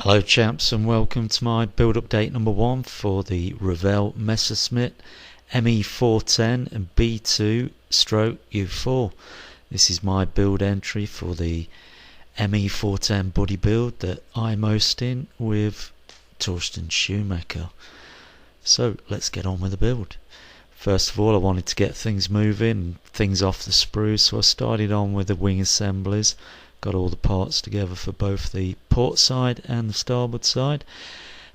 Hello chaps, and welcome to my build update number 1 for the Revell Messerschmitt Me 410 and B2 stroke U4. This is my build entry for the Me 410 body build that I'm hosting with Torsten Schumacher. So let's get on with the build. First of all, I wanted to get things moving, things off the sprues, so I started on with the wing assemblies. Got all the parts together for both the port side and the starboard side,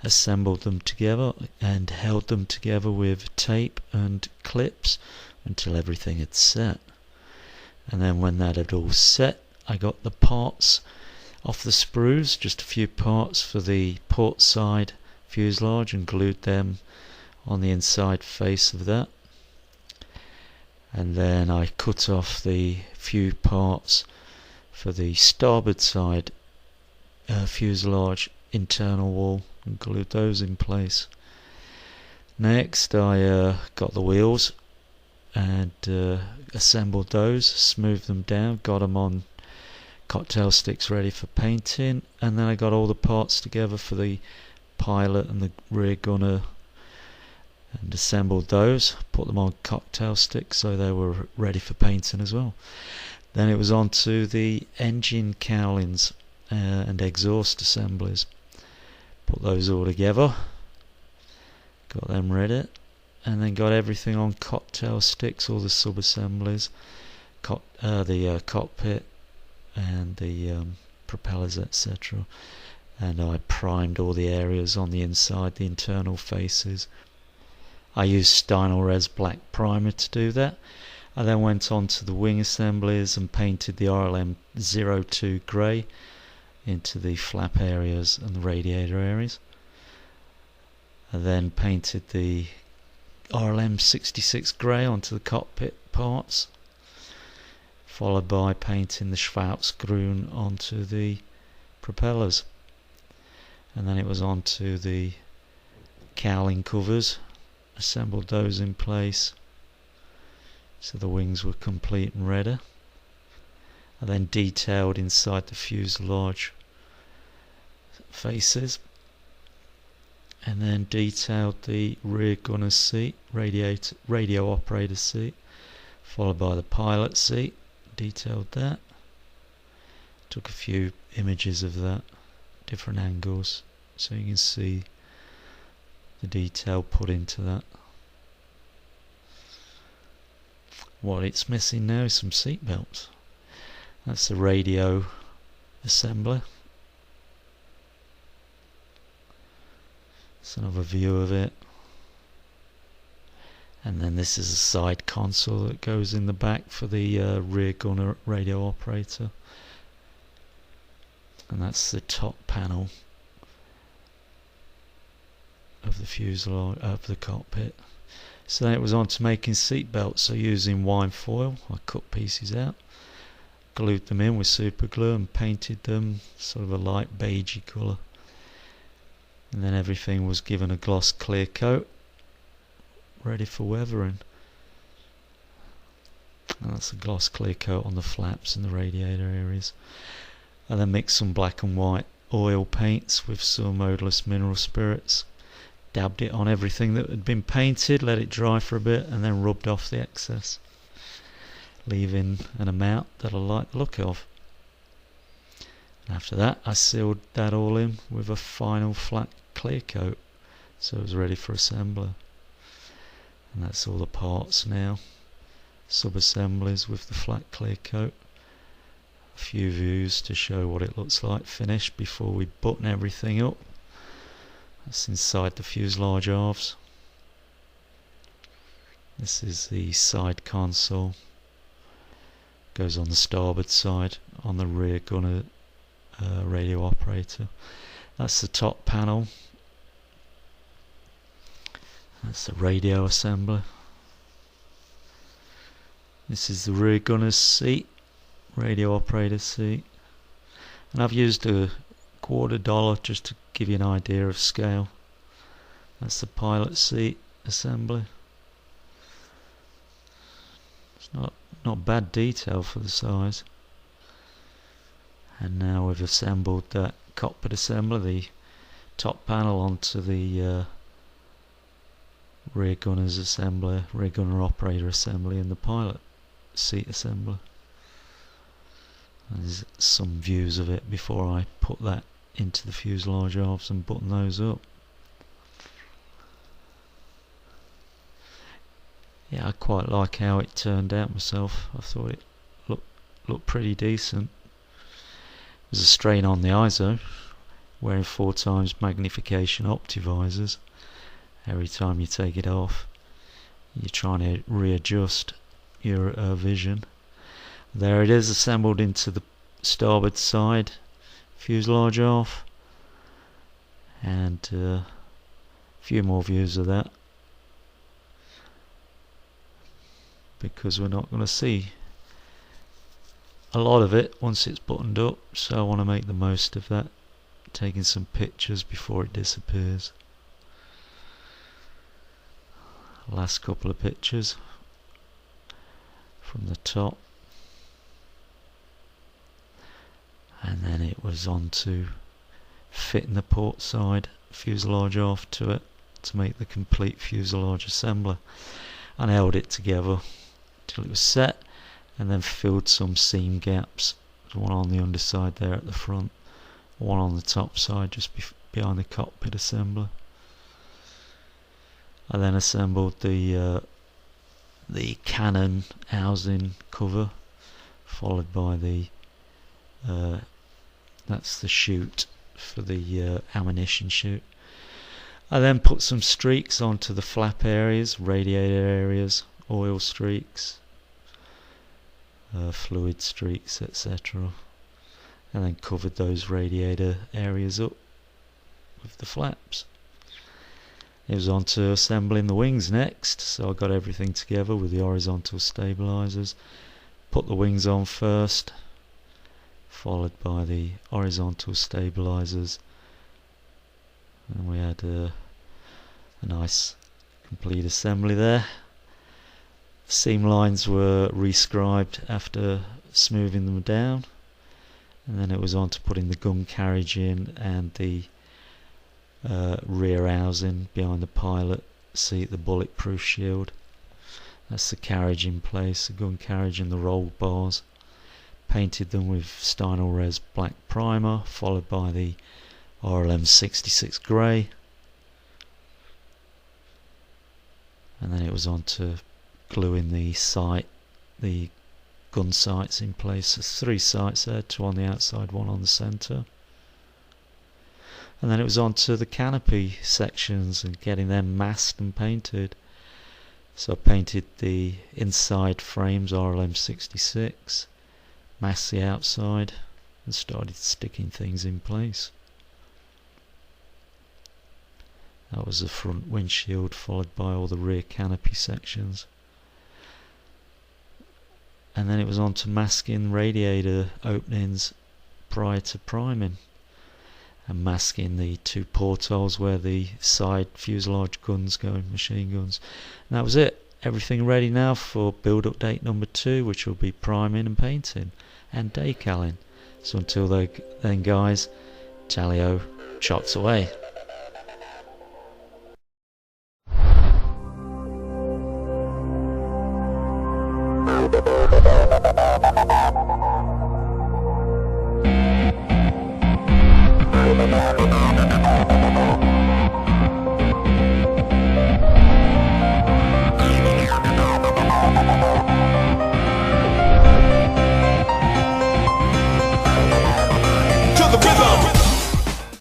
assembled them together and held them together with tape and clips until everything had set. And then when that had all set, I got the parts off the sprues, just a few parts for the port side fuselage, and glued them on the inside face of that. And then I cut off the few parts for the starboard side fuselage internal wall and glued those in place. Next I got the wheels and assembled those, smoothed them down, got them on cocktail sticks ready for painting, and then I got all the parts together for the pilot and the rear gunner and assembled those, put them on cocktail sticks so they were ready for painting as well. Then it was on to the engine cowlings and exhaust assemblies. Put those all together, got them ready, and then got everything on cocktail sticks, all the sub-assemblies, the cockpit and the propellers, etc. And I primed all the areas on the inside, the internal faces. I used Stynylrez black primer to do that. I then went on to the wing assemblies and painted the RLM 02 grey into the flap areas and the radiator areas. I then painted the RLM 66 grey onto the cockpit parts, followed by painting the Schwarzgrün onto the propellers. And then it was on to the cowling covers, assembled those in place so the wings were complete and ready. I then detailed inside the fuselage faces, and then detailed the rear gunner's seat, radio operator seat, followed by the pilot seat, detailed that. Took a few images of that, different angles, so you can see the detail put into that. What it's missing now is some seat belts. That's the radio assembly. It's another view of it. And then this is a side console that goes in the back for the rear gunner radio operator. And that's the top panel of the fuselage, of the cockpit. So then it was on to making seat belts. So using wine foil, I cut pieces out, glued them in with super glue and painted them sort of a light beigey colour. And then everything was given a gloss clear coat, ready for weathering. And that's a gloss clear coat on the flaps and the radiator areas. And then mixed some black and white oil paints with some odorless mineral spirits. Dabbed it on everything that had been painted, let it dry for a bit, and then rubbed off the excess, leaving an amount that I like the look of. And after that I sealed that all in with a final flat clear coat, so it was ready for assembly. And that's all the parts now, sub-assemblies with the flat clear coat. A few views to show what it looks like finished before we button everything up. That's inside the fuselage halves. This is the side console. Goes on the starboard side, on the rear gunner radio operator. That's the top panel. That's the radio assembly. This is the rear gunner's seat, radio operator seat. And I've used a $250 just to give you an idea of scale. That's the pilot seat assembly. It's not bad detail for the size. And now we've assembled that cockpit assembly, the top panel, onto the rear gunner's assembly, rear gunner operator assembly, and the pilot seat assembly. There's some views of it before I put that into the fuselage halves and button those up. Yeah, I quite like how it turned out myself. I thought it looked pretty decent. There's a strain on the ISO, wearing 4 times magnification optivisors. Every time you take it off, you're trying to readjust your vision. There it is, assembled into the starboard side fuselage half, and a few more views of that, because we're not going to see a lot of it once it's buttoned up, so I want to make the most of that, taking some pictures before it disappears. Last couple of pictures from the top, and then it was on to fitting the port side fuselage off to it to make the complete fuselage assembly, and held it together till it was set, and then filled some seam gaps, one on the underside there at the front, one on the top side just behind the cockpit assembly. I then assembled the cannon housing cover, followed by the that's the chute for the ammunition chute. I then put some streaks onto the flap areas, radiator areas, oil streaks, fluid streaks, etc., and then covered those radiator areas up with the flaps. It was on to assembling the wings next, so I got everything together with the horizontal stabilizers. Put the wings on first, followed by the horizontal stabilizers, and we had a nice complete assembly there. The seam lines were rescribed after smoothing them down, and then it was on to putting the gun carriage in and the rear housing behind the pilot seat, the bulletproof shield. That's the carriage in place, the gun carriage and the roll bars. Painted them with Stynel Res black primer, followed by the RLM 66 grey, and then it was on to gluing the gun sights in place. There's 3 sights there, 2 on the outside, 1 on the centre. And then it was on to the canopy sections and getting them masked and painted. So I painted the inside frames RLM 66, masked the outside, and started sticking things in place. That was the front windshield, followed by all the rear canopy sections. And then it was on to masking radiator openings prior to priming, and masking the 2 portholes where the side fuselage guns go, machine guns. And that was it. Everything ready now for build update number 2, which will be priming and painting and decaling. So until then guys, tally-ho, shots away.